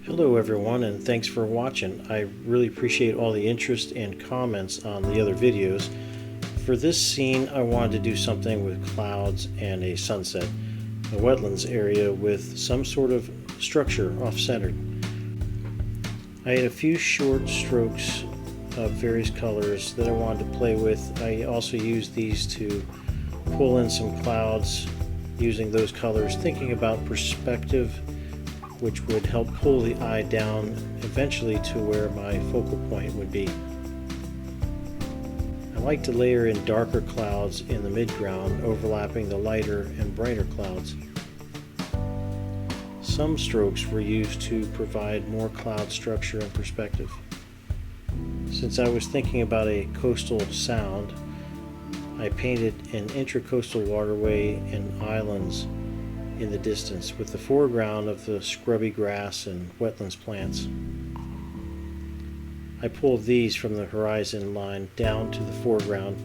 Hello everyone, and thanks for watching. I really appreciate all the interest and comments on the other videos. For this scene I wanted to do something with clouds and a sunset, a wetlands area with some sort of structure off-centered. I had a few short strokes of various colors that I wanted to play with. I also used these to pull in some clouds using those colors, thinking about perspective, which would help pull the eye down eventually to where my focal point would be. I like to layer in darker clouds in the midground, overlapping the lighter and brighter clouds. Some strokes were used to provide more cloud structure and perspective. Since I was thinking about a coastal sound, I painted an intracoastal waterway and islands in the distance, with the foreground of the scrubby grass and wetlands plants. I pulled these from the horizon line down to the foreground,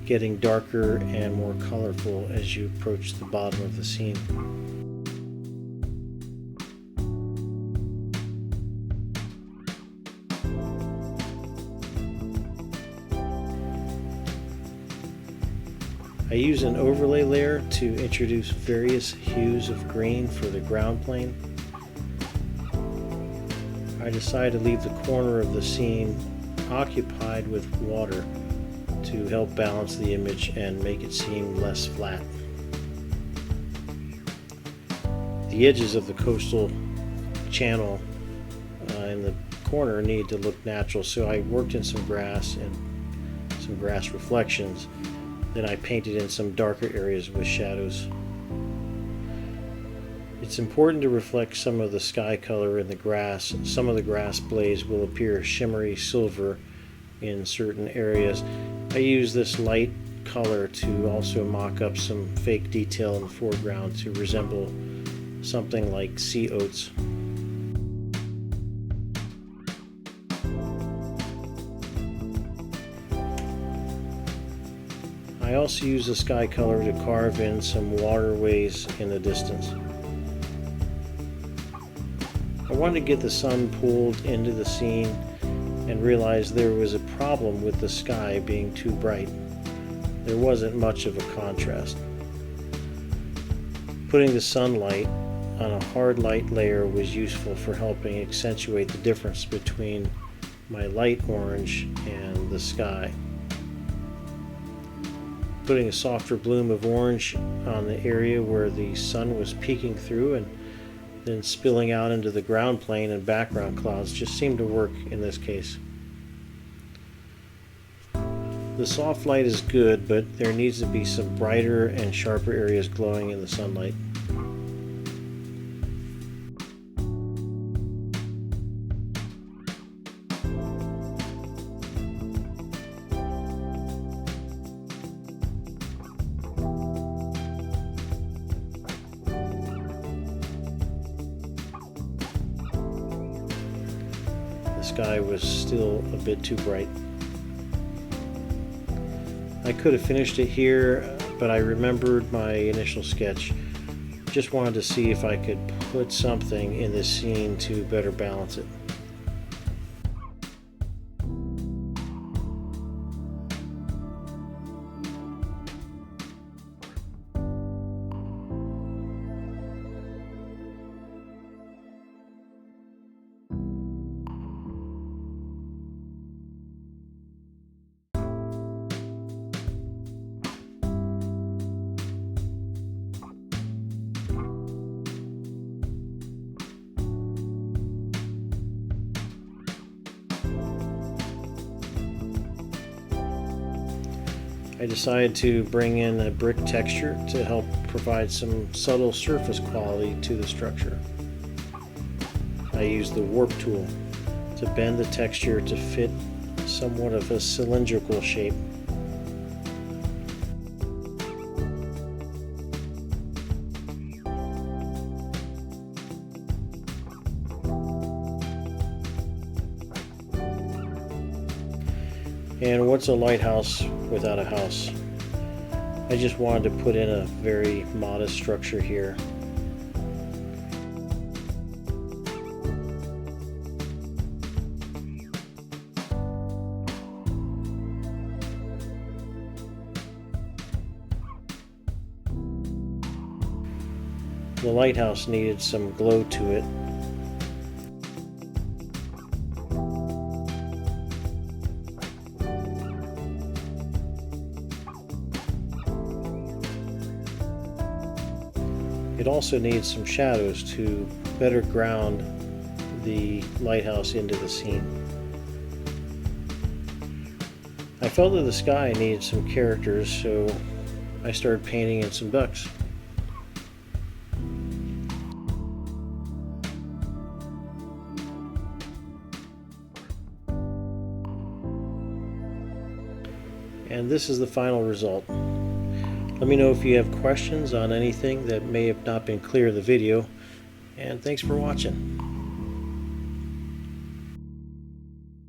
getting darker and more colorful as you approach the bottom of the scene. I use an overlay layer to introduce various hues of green for the ground plane. I decided to leave the corner of the scene occupied with water to help balance the image and make it seem less flat. The edges of the coastal channel in the corner need to look natural, so I worked in some grass and some grass reflections. Then I painted in some darker areas with shadows. It's important to reflect some of the sky color in the grass. Some of the grass blades will appear shimmery silver in certain areas. I use this light color to also mock up some fake detail in the foreground to resemble something like sea oats. I also use the sky color to carve in some waterways in the distance. I wanted to get the sun pulled into the scene and realized there was a problem with the sky being too bright. There wasn't much of a contrast. Putting the sunlight on a hard light layer was useful for helping accentuate the difference between my light orange and the sky. Putting a softer bloom of orange on the area where the sun was peeking through and then spilling out into the ground plane and background clouds just seemed to work in this case. The soft light is good, but there needs to be some brighter and sharper areas glowing in the sunlight. The sky was still a bit too bright. I could have finished it here, but I remembered my initial sketch. Just wanted to see if I could put something in this scene to better balance it. I decided to bring in a brick texture to help provide some subtle surface quality to the structure. I used the warp tool to bend the texture to fit somewhat of a cylindrical shape. And what's a lighthouse without a house? I just wanted to put in a very modest structure here. The lighthouse needed some glow to it. It also needs some shadows to better ground the lighthouse into the scene. I felt that the sky needed some characters, so I started painting in some ducks. And this is the final result. Let me know if you have questions on anything that may have not been clear in the video, and thanks for watching.